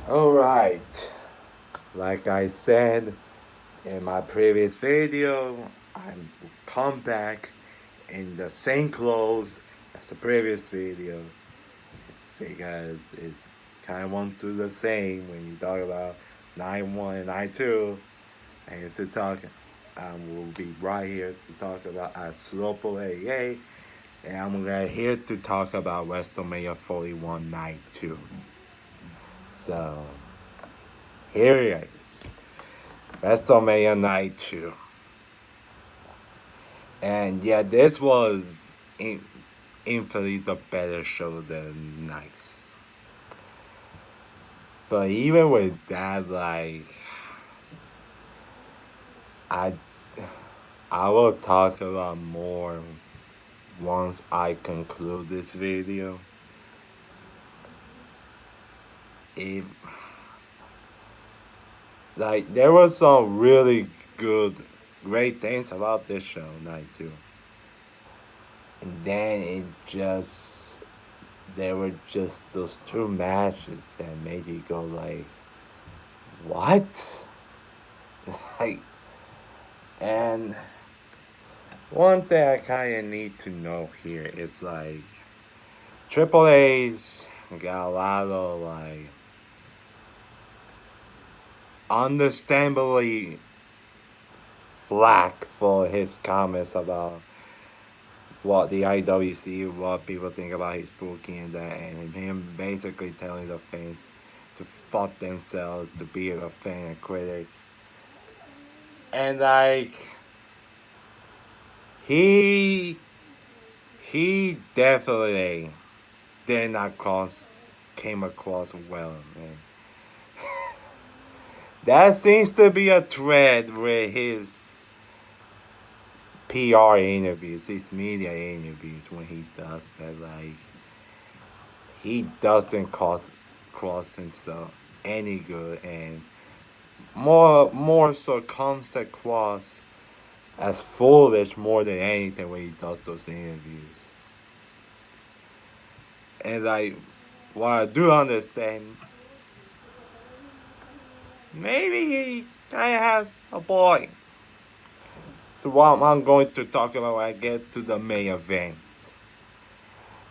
Alright, like I said in my previous video, I'm come back in the same clothes as the previous video because it's kind of want to the same when you talk about 9-1 and 9-2. And to talk, we'll be right here to talk about Slopo AA, and I'm here to talk about Wrestlemania 41 Night 2. So, here it is. WrestleMania Night 2. And yeah, this was infinitely the better show than Nights. But even with that, I I will talk about more once I conclude this video. It, there was some really great things about this show, Night 2. And then there were just those two matches that made you go like, what? like, and one thing I kind of need to know here is Triple H got a lot of understandably flack for his comments about what the IWC, what people think about his booking and that, and him basically telling the fans to fuck themselves, to be a fan and critic. And he definitely did not came across well, man. That seems to be a thread with his PR interviews, his media interviews when he does that. He doesn't cross himself any good, and more so comes across as foolish more than anything when he does those interviews. And what I do understand, maybe he kind of has a point to what I'm going to talk about when I get to the main event.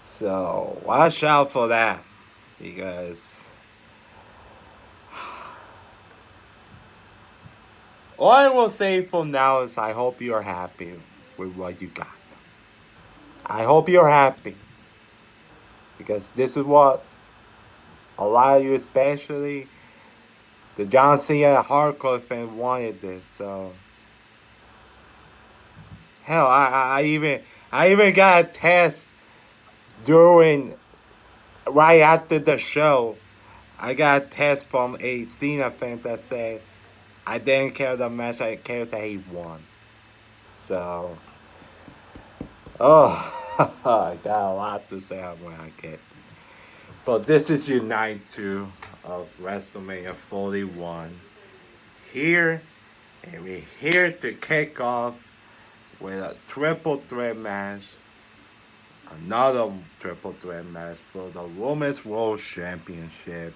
So watch out for that, because all I will say for now is I hope you're happy with what you got. I hope you're happy, because this is what a lot of you, especially the John Cena hardcore fan, wanted this. So hell, I even got a test during right after the show. I got a test from a Cena fan that said I didn't care the match, I cared that he won. So, I got a lot to say when I get. But this is your night 2 of WrestleMania 41. Here, and we're here to kick off with a triple threat match. Another triple threat match for the Women's World Championship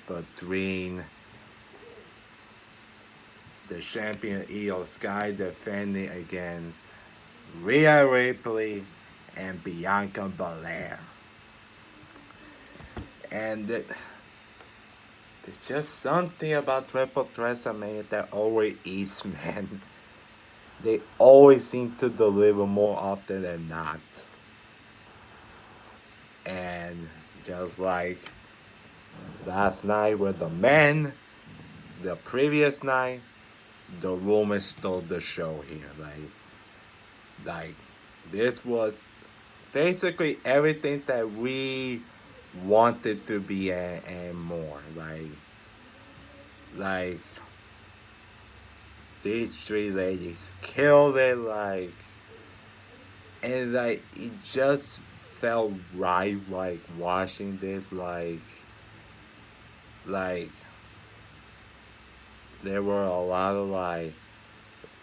between the champion Io Sky defending against Rhea Ripley and Bianca Belair. And there's just something about triple threats that always is, man. They always seem to deliver more often than not. And just like last night with the men, the previous night, the women stole the show here. Like this was basically everything that we wanted to be and more. Like these three ladies killed it. And it just felt right. Like watching this. Like there were a lot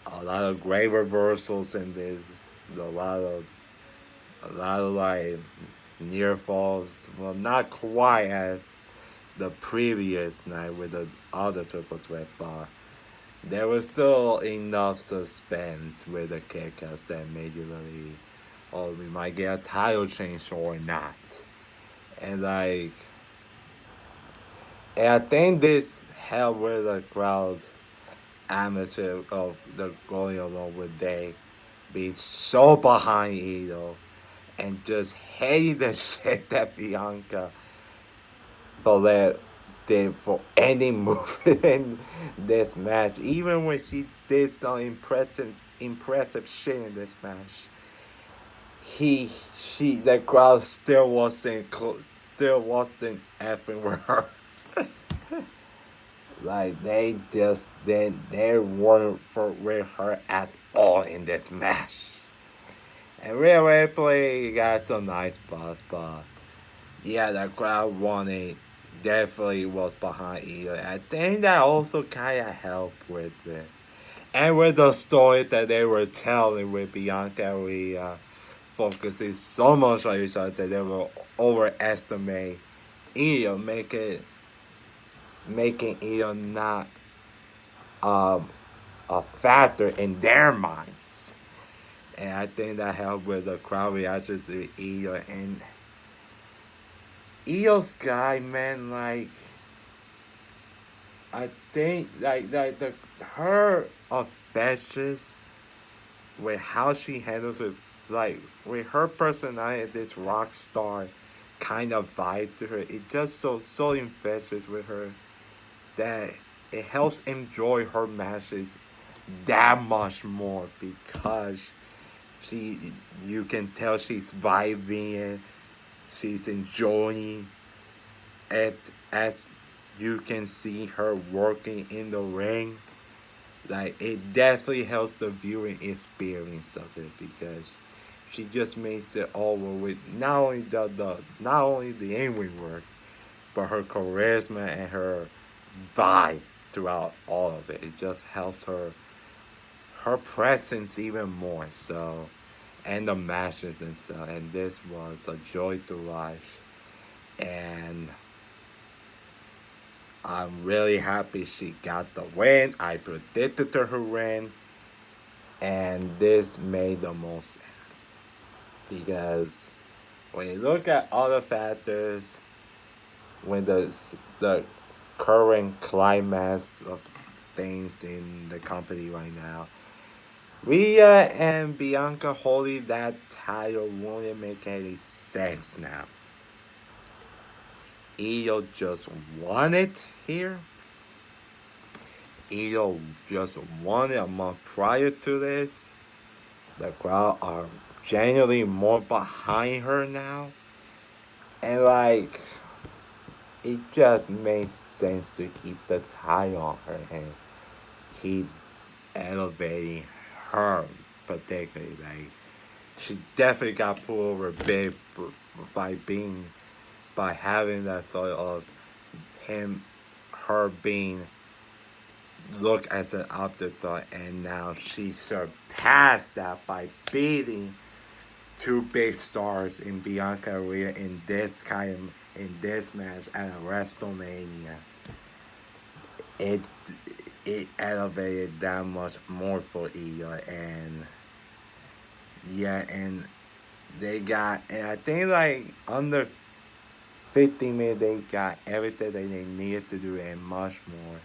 of great reversals in this. A lot of near falls. Well, not quite as the previous night with the other triple threat bar, there was still enough suspense with the kickouts that made you really, oh, we might get a title change or not. And like, and I think this helped with the crowd's atmosphere of the going along with they be so behind Ito and just hating the shit that Bianca Belair did for any move in this match. Even when she did some impressive shit in this match, the crowd still wasn't effing with her. Like they weren't with her at all in this match. And Rhea Ripley got some nice spots, but yeah, the crowd wanted definitely was behind Io. I think that also kind of helped with it. And with the story that they were telling with Bianca and Rhea, focusing so much on each other that they will overestimate Io, making Io not um, a factor in their minds. And I think that helped with the crowd reactions to Io. And Io's guy, man, like I think like the her affections with how she handles it, like with her personality, this rock star kind of vibe to her, it just so infectious with her that it helps enjoy her matches that much more because she you can tell she's vibing, she's enjoying it as you can see her working in the ring. Like it definitely helps the viewing experience of it because she just makes it over with not only not only the in-ring work, but her charisma and her vibe throughout all of it. It just helps her presence even more. So, and the matches and stuff. And this was a joy to watch. And I'm really happy she got the win. I predicted her win, and this made the most sense because when you look at other factors, when the current climax of things in the company right now, Rhea and Bianca holding that title won't make any sense now. Io just won it here. Io just won it a month prior to this. The crowd are genuinely more behind her now. And like, it just makes sense to keep the tie on her and keep elevating her, particularly. Like, she definitely got pulled over big by by having that sort of her being look as an afterthought, and now she surpassed that by beating two big stars in Bianca Rhea in this match at a Wrestlemania. It it elevated that much more for Io, and yeah, and they got, and I think like under 50 minutes they got everything that they needed to do and much more.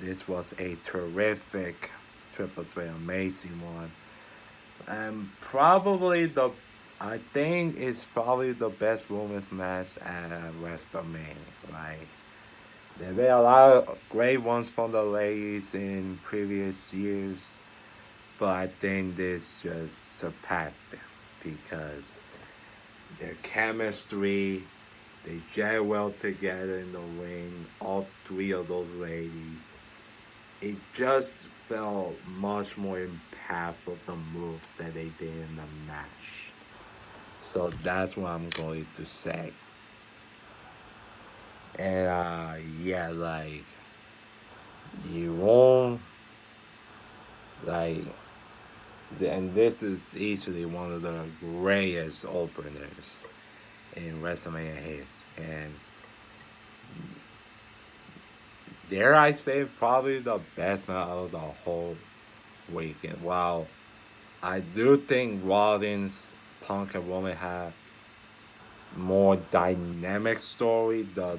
This was a terrific triple threat, amazing one. And probably I think it's probably the best women's match at WrestleMania. Like, there been a lot of great ones from the ladies in previous years, but I think this just surpassed them because their chemistry, they gel well together in the ring, all three of those ladies. It just felt much more impactful the moves that they did in the match. So that's what I'm going to say. And yeah, like you won't like, and this is easily one of the greatest openers in WrestleMania history. And dare I say, probably the best match of the whole weekend. Wow, I do think Rollins, Punk, and Roman had more dynamic story. The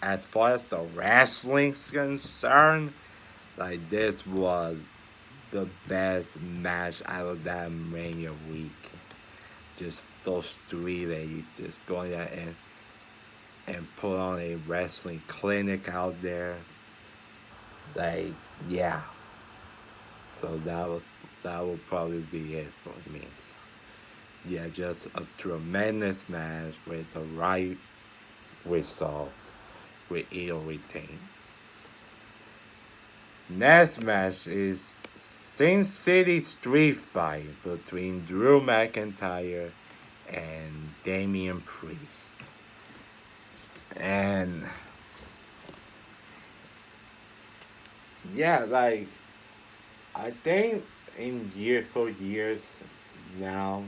as far as the wrestling's concerned, like this was the best match out of that Mania week. Just those three ladies just going out and put on a wrestling clinic out there. Like yeah, so that will probably be it for me. So, yeah, just a tremendous match with the right result with Eel retain. Next match is Sin City Street Fight between Drew McIntyre and Damian Priest. And yeah, like I think for years now,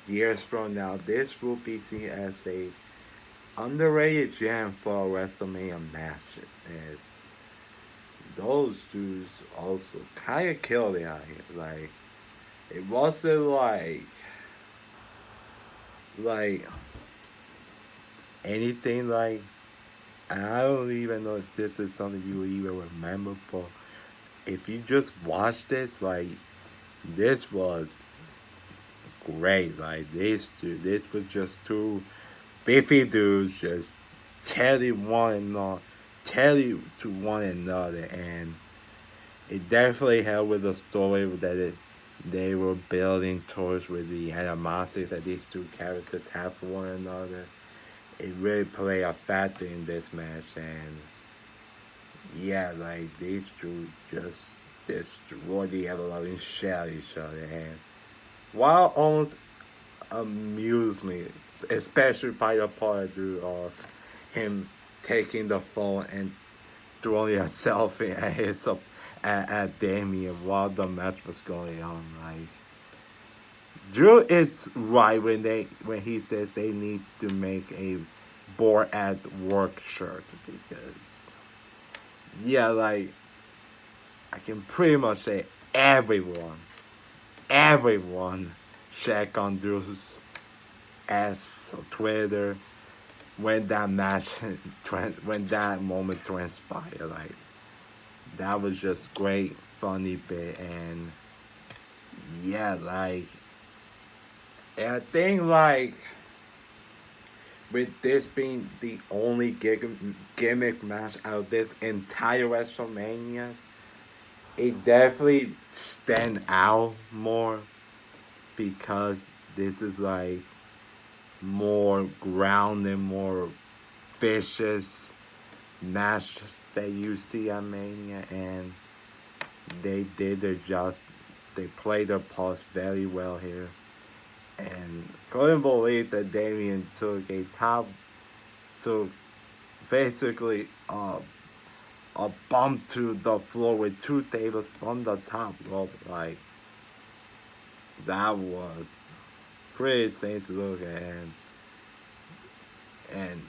years from now, this will be seen as a underrated gem for WrestleMania matches. As those dudes also kind of killed it out here. Like it wasn't like anything like. I don't even know if this is something you would even remember, but if you just watch this, like this was great. Like this was just two beefy dudes just telling one another, telling to one another, and it definitely helped with the story they were building towards with the animosity that these two characters have for one another. It really played a factor in this match, and yeah, like these two just destroyed the ever loving shit out of each other, and while almost amused me, especially by the part of him taking the phone and throwing a selfie at at Damien while the match was going on. Like Drew is right when he says they need to make a board at work shirt because yeah, like I can pretty much say everyone check on Drew's ass on Twitter when that match when that moment transpired. Like that was just great, funny bit, and yeah, like and I think like with this being the only gimmick match out of this entire WrestleMania, it definitely stand out more because this is like more grounded, more vicious matches that you see at Mania, and they did their just. They played their parts very well here, and couldn't believe that Damien took basically a bump to the floor with two tables from the top rope. Like that was pretty insane to look at, and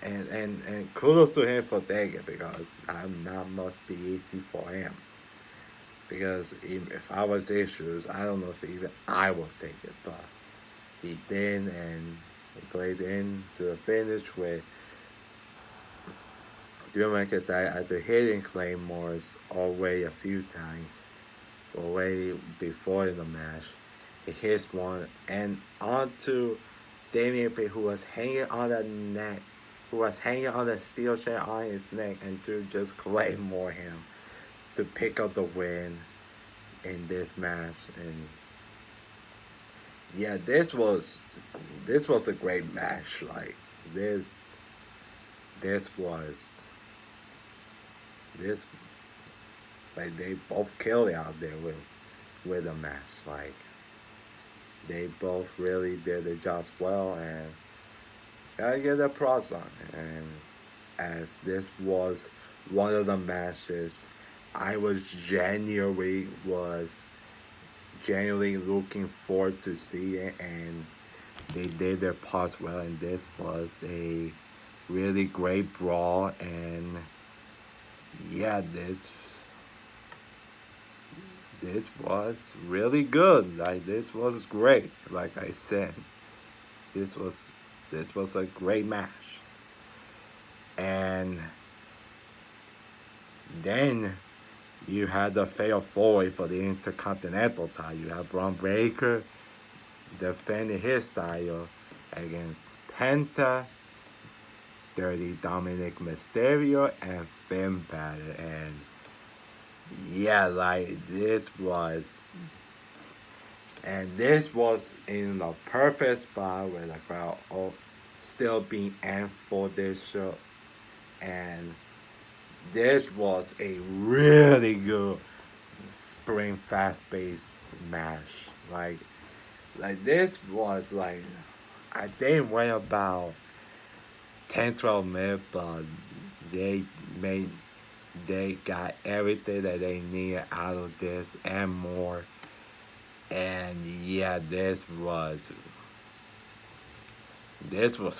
and kudos to him for taking it because I'm not must be easy for him. Because if I was issues, I don't know if even I would take it, but he did, and he played into the finish with Drew McIntyre after hitting Claymores already a few times, already before the match. He hits one and onto Damian Priest, who was hanging on the neck, who was hanging on the steel chair on his neck, and to just claymore him to pick up the win in this match. And yeah, this was a great match. Like this was this like they both killed it out there with the match. Like they both really did the job well, and gotta give the props on it. And as this was one of the matches I was genuinely looking forward to see it, and they did their parts well. And this was a really great brawl, and yeah, this was really good. Like this was great. Like I said, this was this was a great match. And then you had the fatal four for the Intercontinental title. You have Braun Breaker defending his title against Penta, Dirty Dominic Mysterio, and Finn Balor. And yeah, like this was in the perfect spot where the crowd all still being amped for this show. And this was a really good spring fast paced match. Like this was like I think went about 10-12 minutes, but they made they got everything that they needed out of this and more. And yeah, this was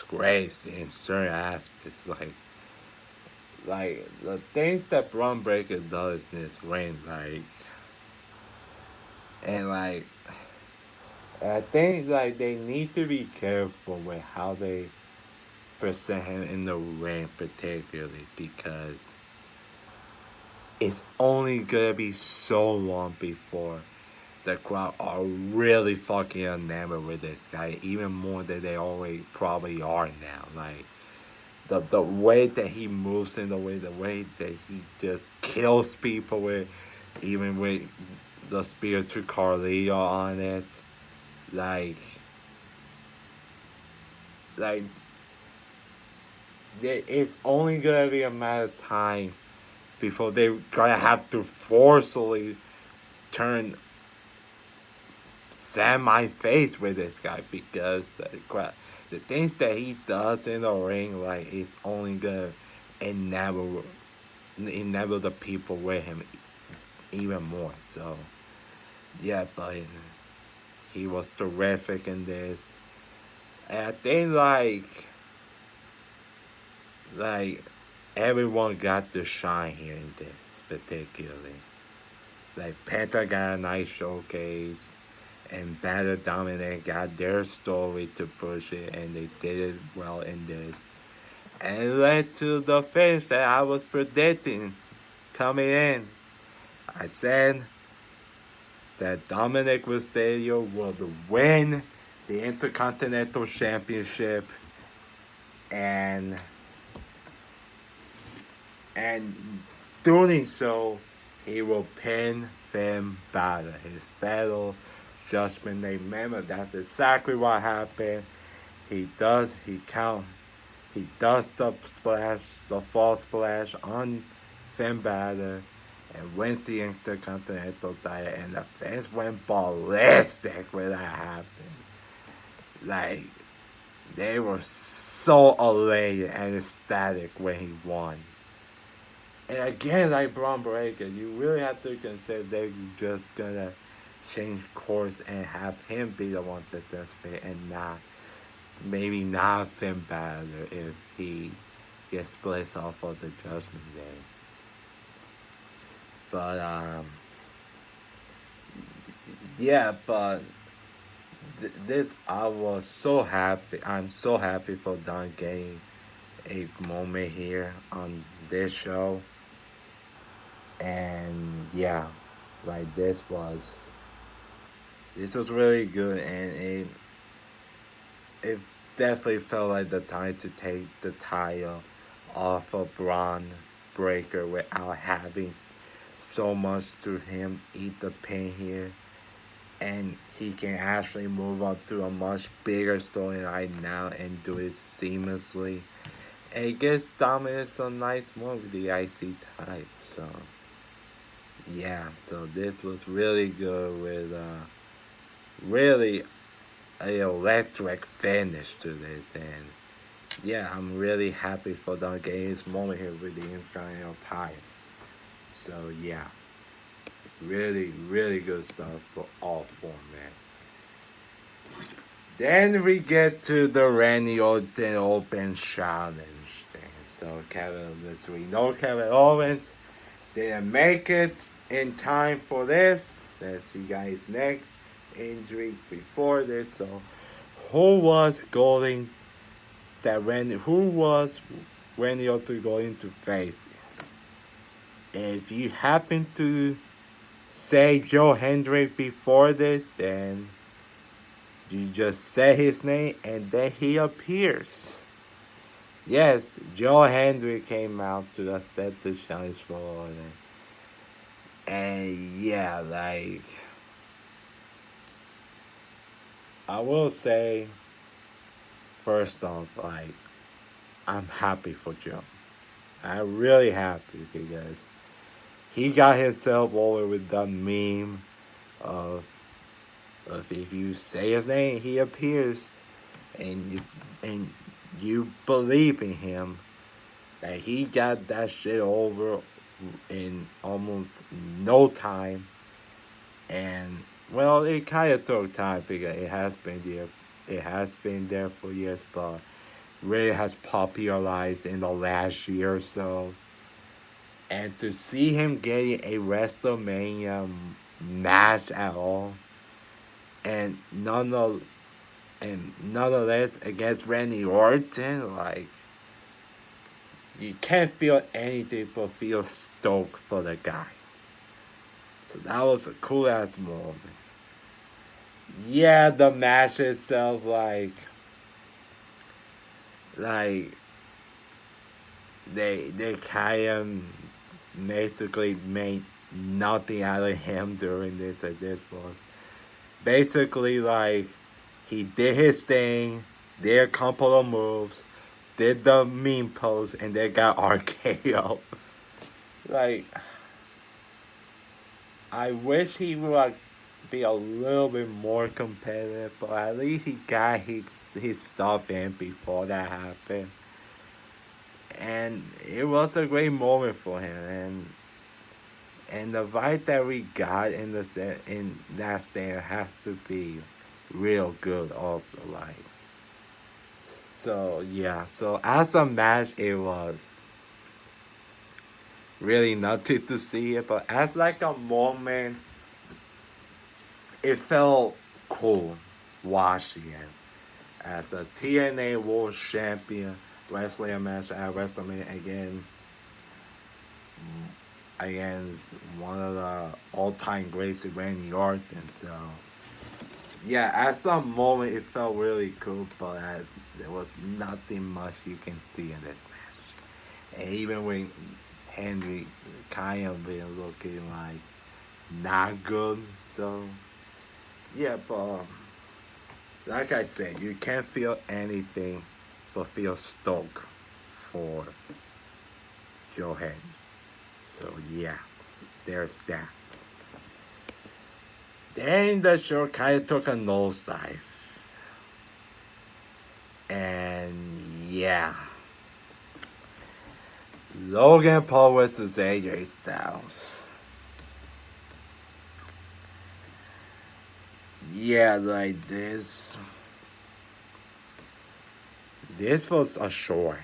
great in certain aspects. Like the things that Braun Breaker does in his ring, and I think like they need to be careful with how they present him in the ring, particularly because it's only gonna be so long before the crowd are really fucking enamored with this guy, even more than they already probably are now. Like the way that he moves in the way that he just kills people with, even with the spear to Carlito on it, like like it's only gonna be a matter of time before they gonna have to forcefully turn semi face with this guy because the things that he does in the ring, like it's only gonna enable enable the people with him even more. So yeah, but he was terrific in this. And I think like everyone got to shine here in this particularly. Like Penta got a nice showcase, and Battle Dominic got their story to push it, and they did it well in this. And it led to the finish that I was predicting coming in. I said that Dominic Mysterio will win the Intercontinental Championship, and and doing so, he will pin Finn Balor, his fatal Judgment Day member. That's exactly what happened. He does the splash, the fall splash on Finn Balor and wins the Intercontinental title, and the fans went ballistic when that happened. Like, they were so elated and ecstatic when he won. And again, like Braun Breaker, you really have to consider they're just gonna change course and have him be the one that does it, and maybe not Finn Balor if he gets placed off of the Judgment Day. But yeah, but this I was so happy. I'm so happy for Don getting a moment here on this show. And yeah, like this was really good, and it definitely felt like the time to take the title off of Braun Breaker without having so much to him eat the pin here, and he can actually move up to a much bigger storyline now and do it seamlessly. And it gives Dominus a nice one with the IC title. So yeah, so this was really good with really a electric finish to this, and yeah, I'm really happy for Don getting his moment here with the Intercontinental title. So yeah, really, really good stuff for all four, man. Then we get to the Randy Orton Open Challenge thing. So Kevin, this we know Kevin Owens Didn't make it in time for this. As he got his neck injury before this. So who was going who was Randy Orton going to face? If you happen to say Joe Hendrick before this, then you just say his name and then he appears. Yes, Joe Hendrick came out to accept the challenge for Orton. And yeah, like, I will say, first off, like, I'm happy for Joe. I'm really happy because he got himself over with the meme of if you say his name, he appears, and you believe in him. That he got that shit over in almost no time, and well, it kind of took time because it has been there. It has been there for years, but really has popularized in the last year or so. And to see him getting a Wrestlemania match at all, and nonetheless against Randy Orton, like you can't feel anything but feel stoked for the guy. So that was a cool ass moment. Yeah, the match itself, like they kind of basically made nothing out of him during this at this point. Basically, like he did his thing, did a couple of moves, did the meme pose, and then got RKO. Like, I wish he would like be a little bit more competitive, but at least he got his stuff in before that happened. And it was a great moment for him, and the vibe that we got in in that stand has to be real good also, like. So yeah, so as a match it was really nothing to see it, but as like a moment it felt cool watching it. As a TNA World Champion wrestling match at Wrestlemania against one of the all-time greats, Randy Orton. So yeah, at some moment it felt really cool, but there was nothing much you can see in this match. And even when Henry kind of been looking like not good, so yeah, but like I said, you can't feel anything but feel stoked for Joe Henry. So yeah, there's that. Then the show kind of took a nosedive. And yeah, Logan Paul versus AJ Styles. Yeah, like this. This was a short.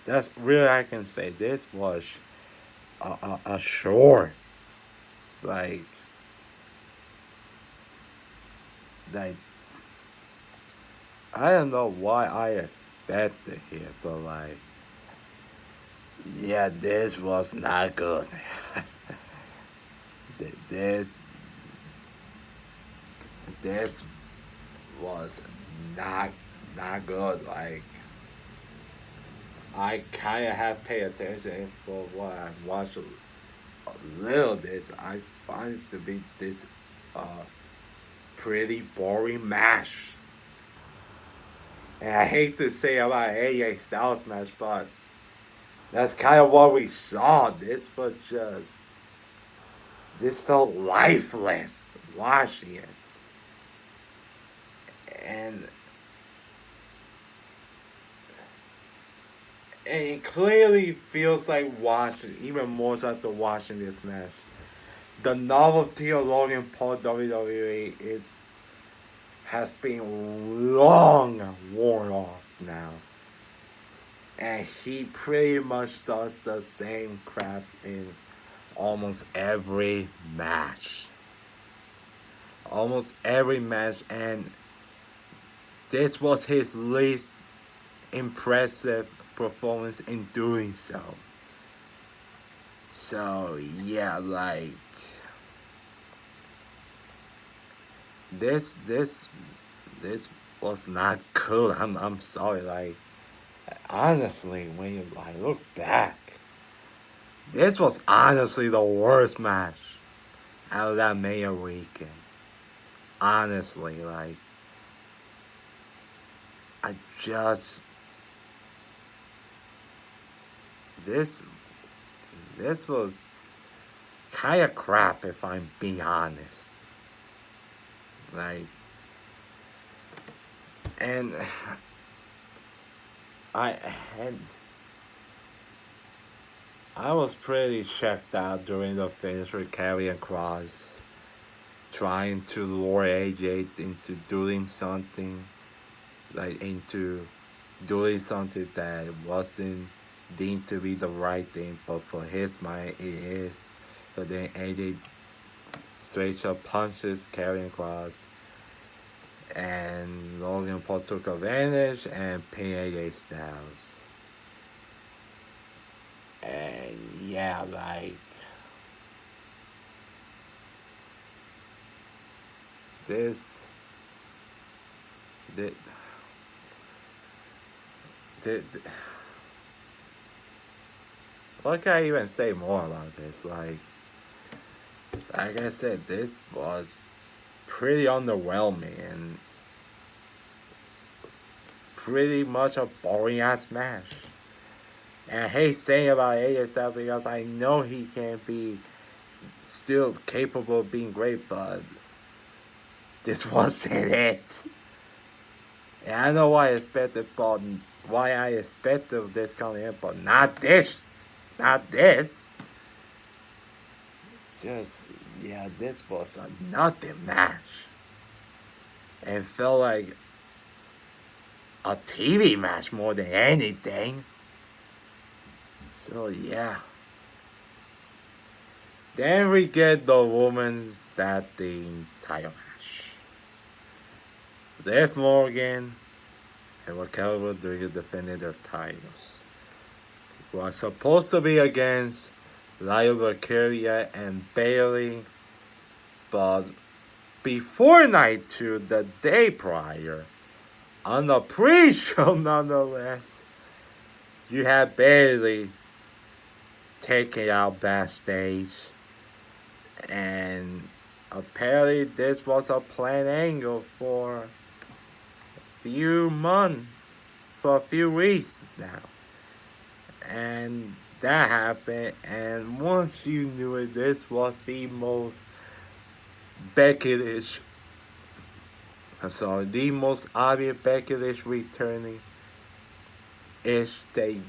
That's really I can say. This was a short. Like, like I don't know why I expected here, but like, yeah, this was not good. this this was not not good. Like, I kind of have paid attention for what I watched a little. This I find it to be this uh pretty boring match. And I hate to say about AJ Styles match, but that's kind of what we saw. This felt lifeless watching it. And it clearly feels like watching, even more so after watching this match. The novelty of Logan Paul WWE has been long worn off now. and he pretty much does the same crap in almost every match. Almost every match, and this was his least impressive performance in doing so. So yeah, like this this was not good. I'm sorry. Like honestly, when you like look back, this was honestly the worst match out of that Mania weekend. Honestly, like I just this this was kind of crap if I'm being honest. Like and I had I was pretty checked out during the finish with Karrion Kross trying to lure AJ into doing something, like into doing something that wasn't deemed to be the right thing, but for his mind it is. But then AJ straight up punches Karrion Kross, and Logan Paul took advantage and pinned AJ Styles. And yeah, like this, the, the, what can I even say more about this? Like I said, this was pretty underwhelming and pretty much a boring ass match. And I hate saying about AJ Styles because I know he can be still capable of being great, but this wasn't it. And I know why I expected this coming in, but not this. Not this. It's just, yeah, this was a nothing match. And felt like a TV match more than anything. So, yeah. Then we get the women's tag team title match. Liv Morgan and Raquel Rodriguez defended their titles. It was supposed to be against Lyra Valkyria and Bayley, but before night 2, the day prior, on the pre-show nonetheless, you had Bayley taken out backstage, and apparently this was a planned angle for a few months, for a few weeks now. And that happened, and once you knew it, this was the most Becky-ish, the most obvious Becky-ish returning ish that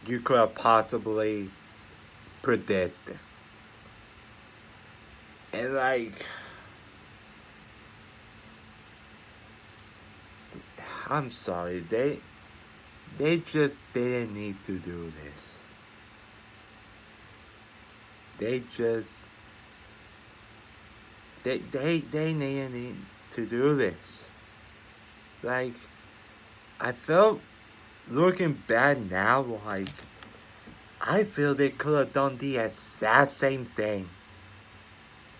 you could have possibly predicted. And like, I'm sorry, they just didn't need to do this. They needed to do this. Like, I felt looking back now, like I feel they could have done the exact same thing.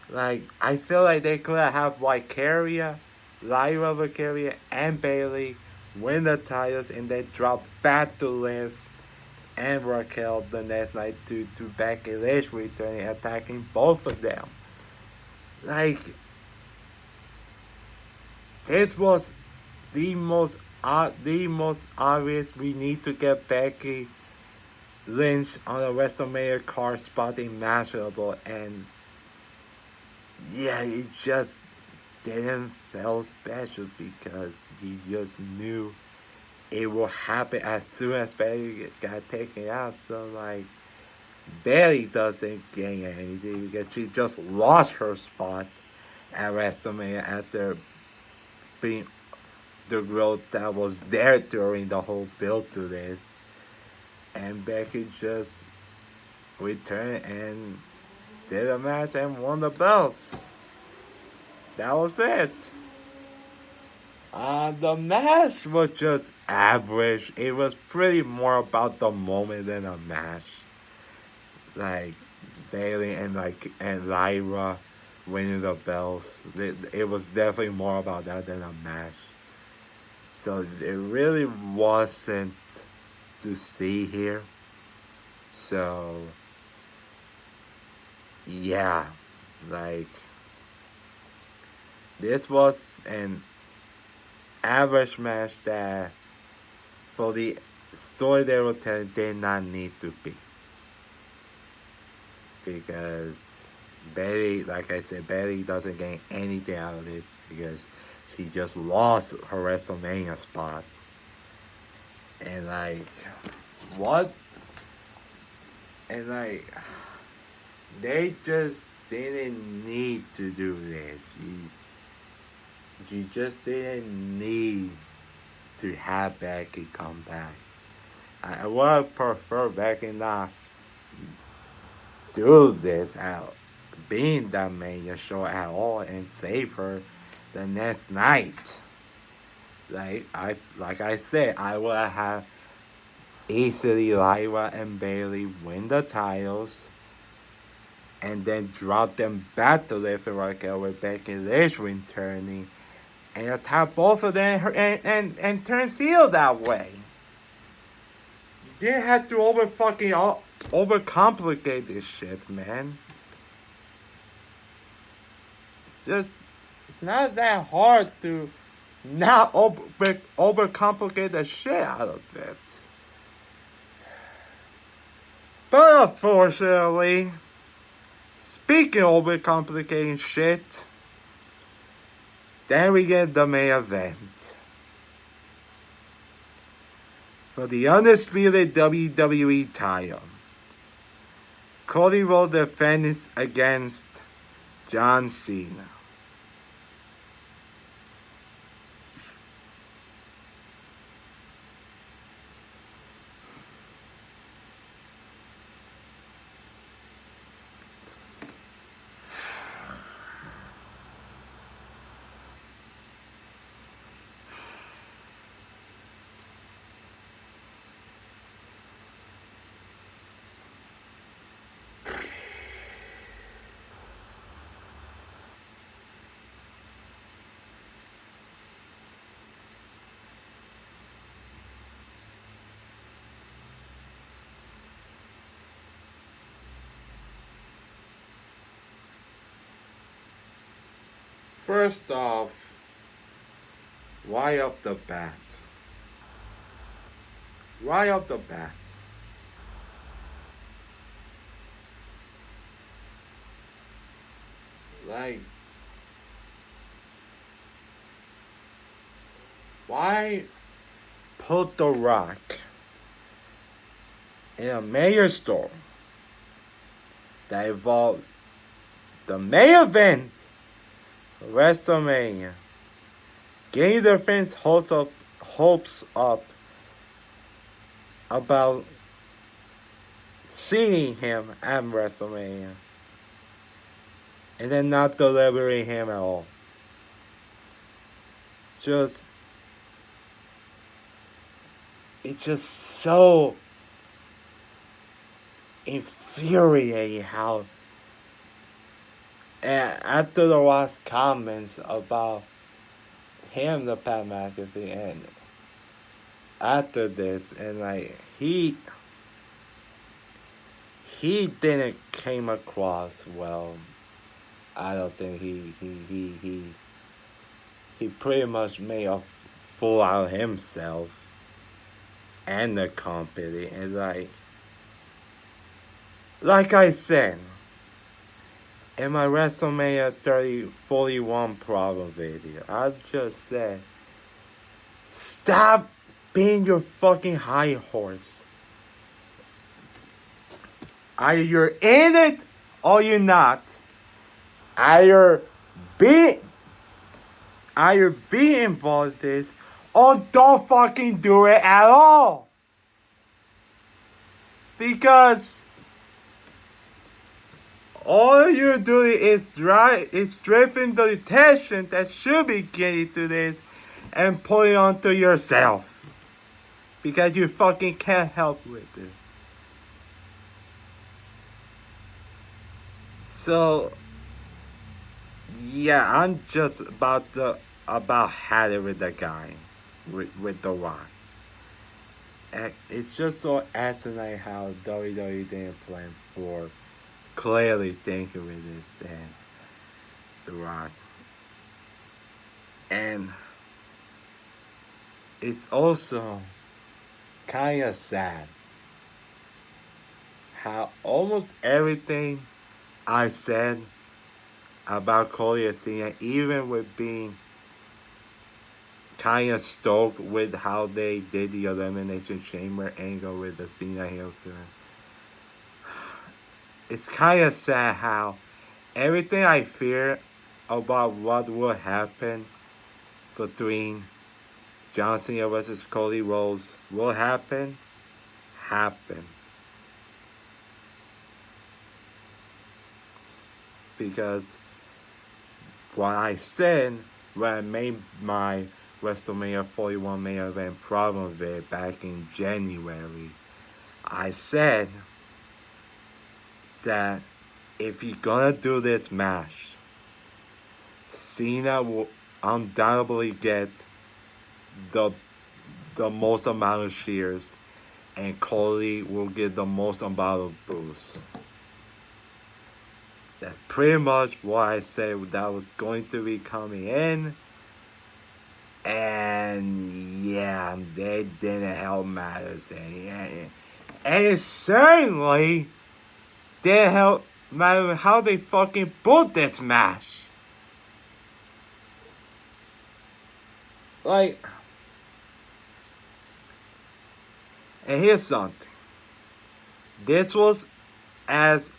Like, I feel like they could have Lyra Valkyria, and Bayley win the titles and then drop back to Liv and Raquel the next night to Becky Lynch returning, attacking both of them. Like, this was the most obvious. We need to get Becky Lynch on a WrestleMania card spot imaginable, and yeah, it just didn't feel special because you just knew it will happen as soon as Bayley got taken out. So like, Bayley doesn't gain anything because she just lost her spot at WrestleMania after being the growth that was there during the whole build to this. and Becky just returned and did a match and won the belts. That was it. The match was just average. It was pretty more about the moment than a match. Like Bailey and Lyra winning the belts. It was definitely more about that than a match. So it really wasn't to see here. So yeah, like this was an average match that for the story they were telling did not need to be. Because Betty, like I said, Betty doesn't gain anything out of this because she just lost her WrestleMania spot. And like, what? And like, they just didn't need to do this. You just didn't need to have Becky come back. I would prefer Becky not do this at being that Mania show at all and save her the next night. Like I said, I would have easily Lyra and Bailey win the titles and then drop them back to Live Raquel with Becky Lynch returning and attack both of them and turn heel that way. You didn't have to overcomplicate this shit, man. It's not that hard to not overcomplicate the shit out of it. But unfortunately, speaking of overcomplicating shit, then we get the main event. For the undisputed WWE title, Cody Rhodes defends against John Cena. First off, right off the bat. Right off the bat. Like, why put The Rock in a major store that involved the main event of WrestleMania, getting their fans' hopes up about seeing him at WrestleMania, and then not delivering him at all? It's just so infuriating how, and after the Rock's comments about him, the Pat McAfee, and after this, and like he didn't came across well. I don't think he pretty much made a fool out of himself and the company, and like I said in my WrestleMania 41 problem video, I just said, stop being your fucking high horse. Either you're in it or you're not. Either be involved in this or don't fucking do it at all. Because all you're doing is stripping the attention that should be getting to this and putting it onto yourself. Because you fucking can't help with it. So yeah, I'm just about had it with the guy, with The Rock. And it's just so asinine how WWE didn't plan for clearly thinking with this and The Rock. And it's also kind of sad how almost everything I said about Cody and Cena, even with being kind of stoked with how they did the Elimination Chamber angle with the Cena heel turn. It's kind of sad how everything I fear about what will happen between John Cena versus Cody Rhodes will happen. Because what I said when I made my WrestleMania 41 main event problem vid back in January, I said that if you're gonna do this match, Cena will undoubtedly get the most amount of cheers, and Cody will get the most amount of boos. That's pretty much what I said that was going to be coming in. And yeah, they didn't help matters. And it certainly didn't help matter how they fucking booked this match. Like, and here's something. This was as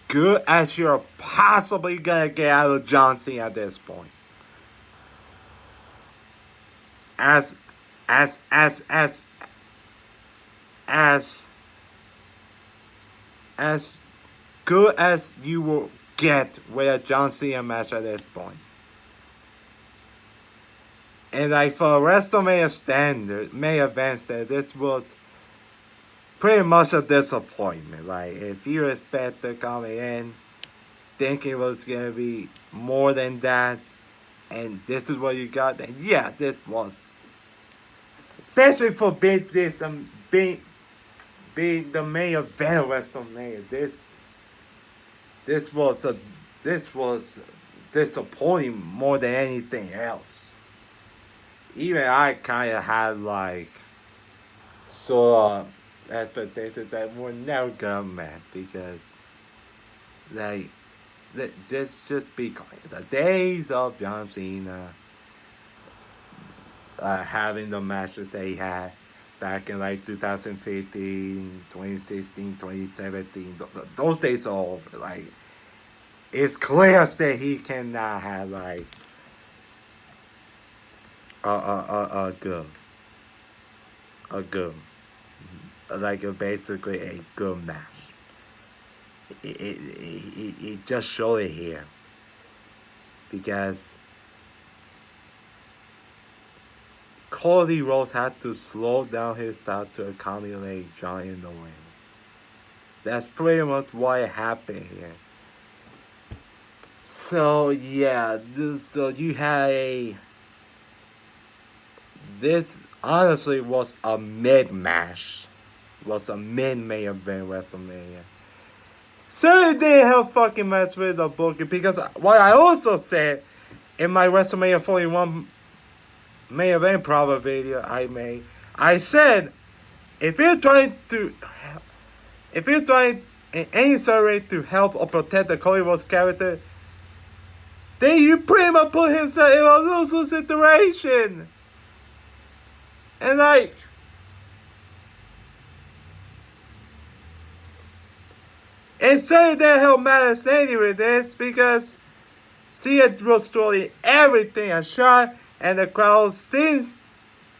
good as you're possibly gonna get out of John Cena at this point. As good as you will get with a John Cena match at this point. And like for WrestleMania standard, main event standard, this was pretty much a disappointment. Like if you expect to come in thinking it was gonna be more than that, and this is what you got, then yeah, this was, especially for being the main event of WrestleMania. This was disappointing more than anything else. Even I kind of had like sort of expectations that were never gonna match because like just be clear, the days of John Cena having the matches they had back in like 2015, 2016, 2017, those days are over. Like it's clear that he cannot have like a good like basically a good match. It just showed it here because Cody Rhodes had to slow down his style to accommodate John in the ring. That's pretty much what happened here. So yeah, so you had this honestly was a mid-match. Was a mid-main event WrestleMania. Certainly didn't help fucking match with the booking because what I also said in my WrestleMania 41 main event promo video I made, I said if you're trying in any sort of way to help or protect the Cody Rhodes character, then you pretty much put himself in a losing situation. And like, and saying that help matters anyway this because Cena was throwing everything a shot and the crowd seems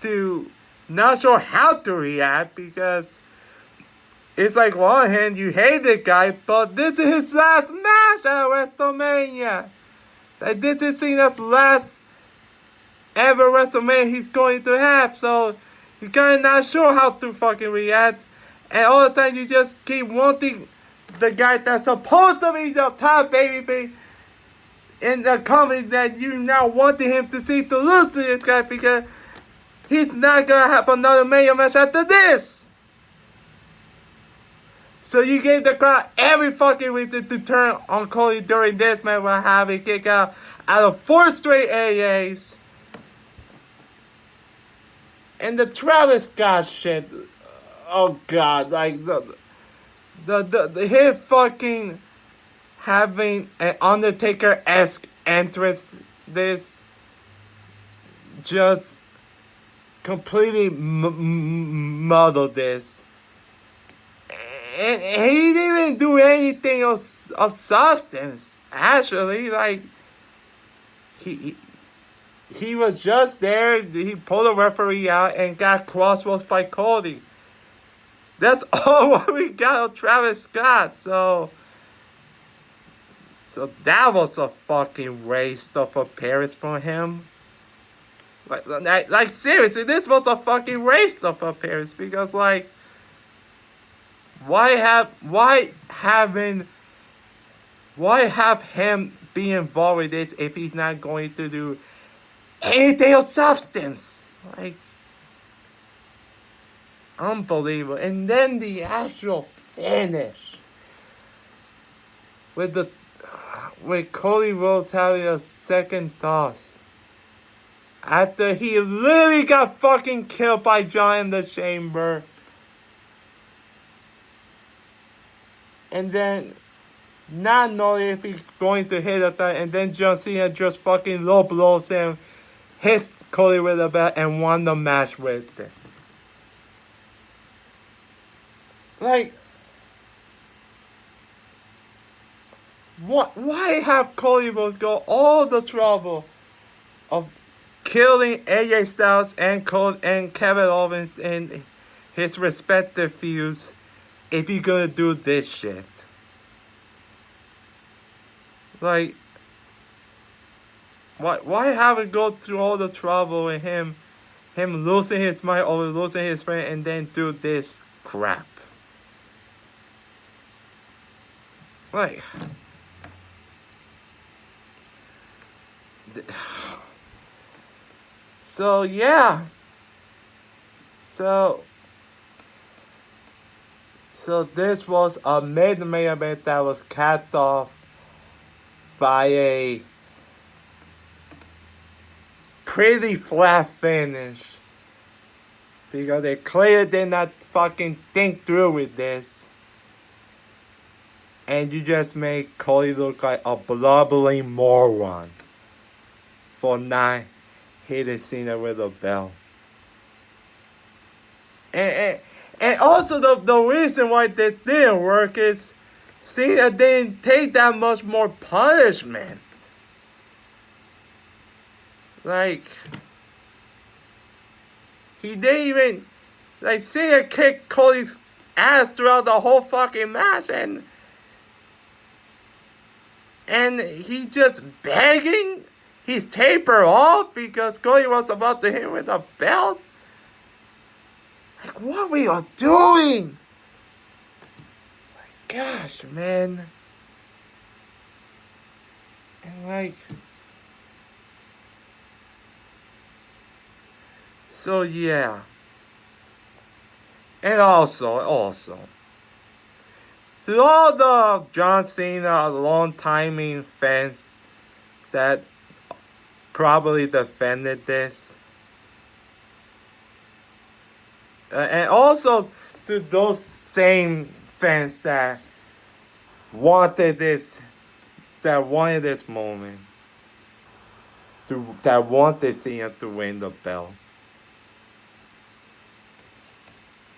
to not sure how to react because it's like one hand you hate the guy, but this is his last match at WrestleMania. Like this is Cena's last ever WrestleMania he's going to have, so you kinda not sure how to fucking react. And all the time you just keep wanting the guy that's supposed to be the top babyface in the company that you now wanted him to see to lose to this guy because he's not gonna have another Mania match after this. So you gave the crowd every fucking reason to turn on Cody during this match while having kick out of 4 straight AAs. And the Travis Scott shit, oh god, like the his fucking having an Undertaker-esque entrance, this just completely muddled this. And he didn't even do anything of substance, actually. Like, he was just there, he pulled the referee out and got crossroads by Cody. That's all what we got of Travis Scott, so that was a fucking waste of appearance for him. Like seriously, this was a fucking waste of appearance because like, why have him be involved with this if he's not going to do anything of substance? Like, unbelievable. And then the actual finish with Cody Rhodes having a second toss after he literally got fucking killed by John in the Chamber. And then not knowing if he's going to hit at that, and then John Cena just fucking low blows him, hits Cody with a bat, and won the match with it. Like, why have Cody Rhodes go all the trouble of killing AJ Styles and Kevin Owens in his respective feuds if you're gonna do this shit? Like, why have it go through all the trouble and him losing his mind or losing his friend and then do this crap? Like, so yeah. So this was a main event that was capped off by a pretty flat finish because they clearly did not fucking think through with this, and you just made Cody look like a blubbering moron for not hitting Cena with a bell. And also the reason why this didn't work is Cena didn't take that much more punishment. Like, he didn't even, like, Cena kicked Cody's ass throughout the whole fucking match, and he just begging his taper off because Cody was about to hit him with a belt. Like, what we are doing? My gosh, man. And like, so yeah. And also, to all the John Cena long-timing fans that probably defended this, and also to those same fans that wanted this moment, that wanted Cena to win the belt.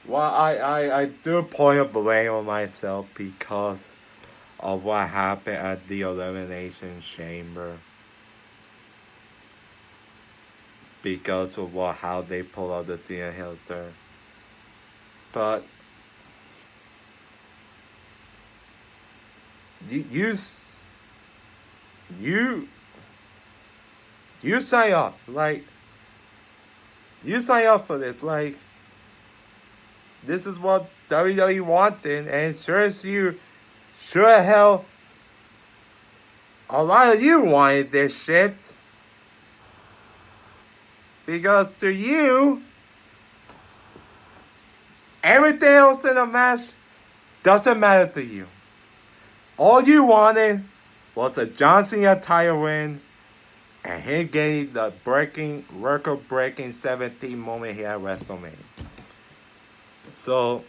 Well, I do point a blame on myself because of what happened at the Elimination Chamber. Because of how they pull out the Cena Hill turn. But you you s- you you sign up. Like, you sign up for this. Like, this is what WWE wanted, and sure hell, a lot of you wanted this shit. Because to you, everything else in the match doesn't matter to you. All you wanted was a John Cena title win and him getting the record breaking 17 moment here at WrestleMania. So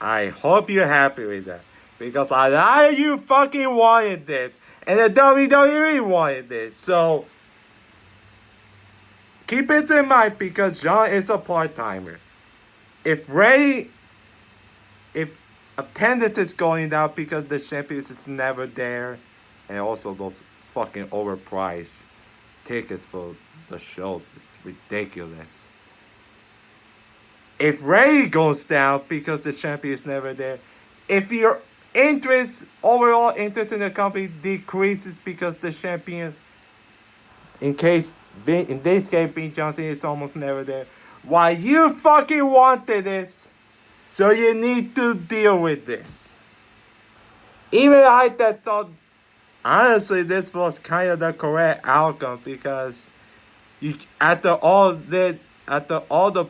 I hope you're happy with that. Because a lot of you fucking wanted this. And the WWE wanted this. So keep it in mind because John is a part-timer. If attendance is going down because the champions is never there, and also those fucking overpriced tickets for the shows, it's ridiculous. If Ray goes down because the champion is never there, if your overall interest in the company decreases because the champion, in this case being Johnson, is almost never there, why you fucking wanted this, so you need to deal with this. Even I that thought, honestly, this was kind of the correct outcome because you after all the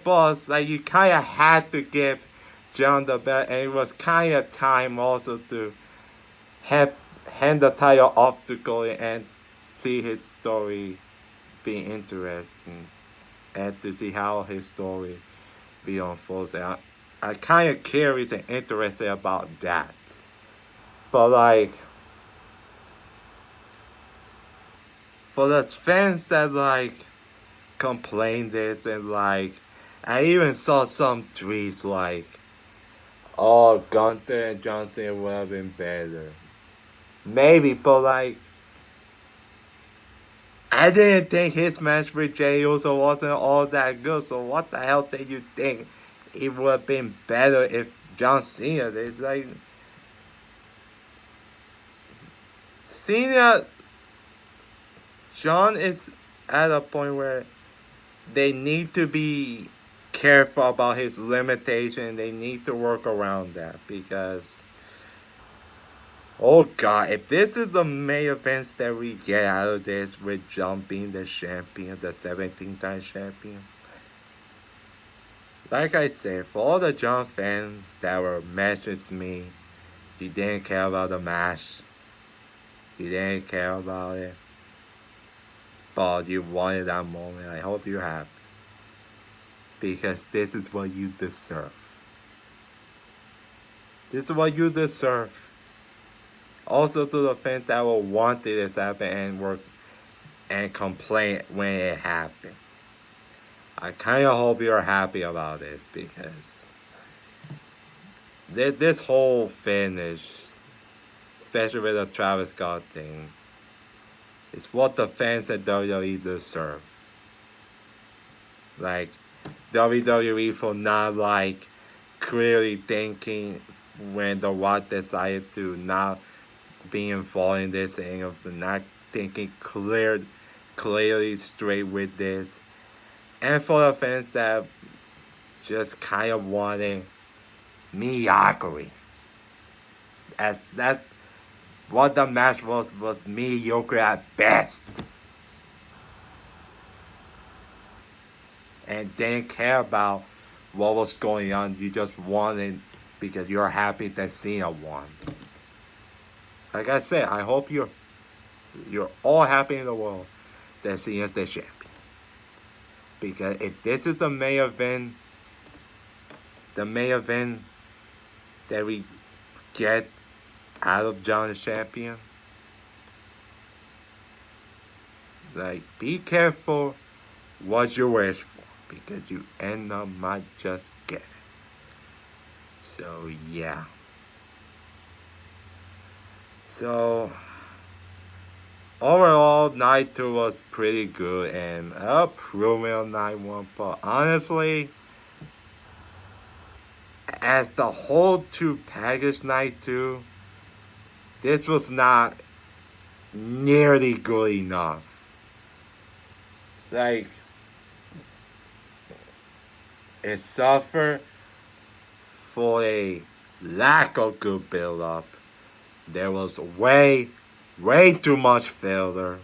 buzz, like you kind of had to give John the belt, and it was kind of time also to have hand the title off to Cody and see his story be interesting, and to see how his story be unfolds. And I kind of curious and interested about that, but like for the fans that like complain this and like I even saw some tweets like, oh, Gunther and Johnson would have been better. Maybe, but like I didn't think his match with Jey Uso wasn't all that good. So what the hell did you think it would have been better if John Cena? It's like Cena, John is at a point where they need to be careful about his limitation. They need to work around that because, oh god, if this is the main events that we get out of this with John being the champion, the 17th-time champion. Like I said, for all the John fans that were messaging me, you didn't care about the match. You didn't care about it. But you wanted that moment. I hope you're happy. Because this is what you deserve. This is what you deserve. Also to the fans that will want this to happen and work and complain when it happened. I kind of hope you're happy about this because this whole finish, especially with the Travis Scott thing, is what the fans at WWE deserve. Like WWE for not like clearly thinking when The Rock decided to not be involved in this and of not thinking clearly straight with this. And for the fans that just kind of wanting mediocrity. That's what the match was mediocre at best. And didn't care about what was going on. You just wanted because you're happy that Cena won. Like I said, I hope you're all happy in the world that Cena's the champion. Because if this is the main event that we get out of John the champion, like be careful what you wish for because you end up might just get it. So yeah. So overall, night 2 was pretty good and a improvement on night 1. But honestly, as the whole 2 package night 2, this was not nearly good enough. Like, it suffered for a lack of good build up. There was way too much filler.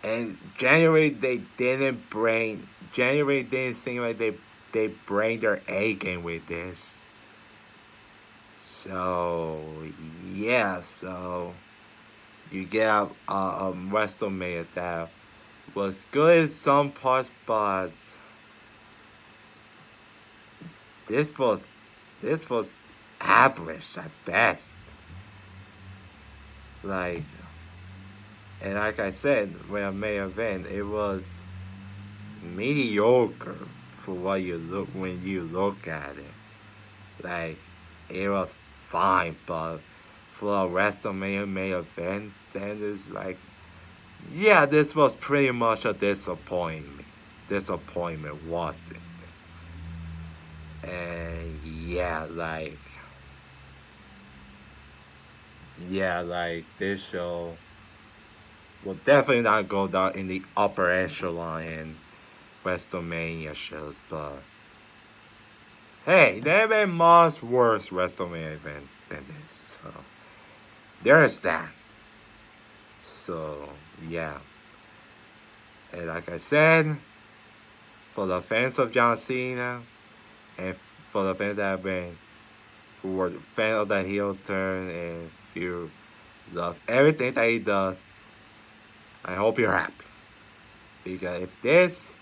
And January January didn't seem like they bring their A game with this. So yeah, so you get a WrestleMania that was good in some parts, but this was average at best. Like, and like I said, when I main event, it was mediocre for what you look when you look at it. Like, it was fine, but for a WrestleMania main event, Sanders like, yeah, this was pretty much a disappointment. Disappointment was it? And like this show will definitely not go down in the upper echelon in WrestleMania shows, but hey, there have been much worse WrestleMania events than this. So there's that. So yeah. And like I said, for the fans of John Cena and for the fans that have been who were fans of that heel turn and you love everything that he does, I hope you're happy. Because if this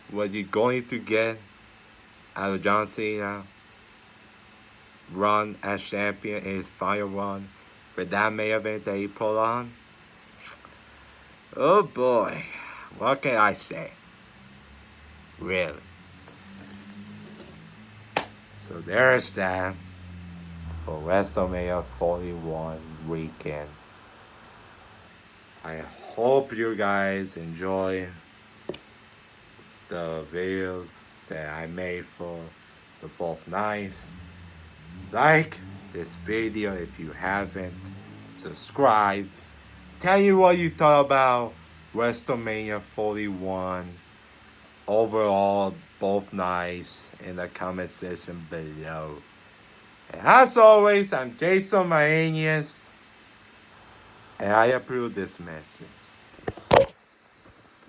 what you're going to get out of John Cena run as champion in his final run for that main event that he put on, oh boy, what can I say? Really. So there's that for WrestleMania 41 weekend. I hope you guys enjoy the videos that I made for the both nights. Like this video if you haven't. Subscribe. Tell you what you thought about WrestleMania 41 overall both nights in the comment section below. And as always, I'm Jason Maenius, and I approve this message.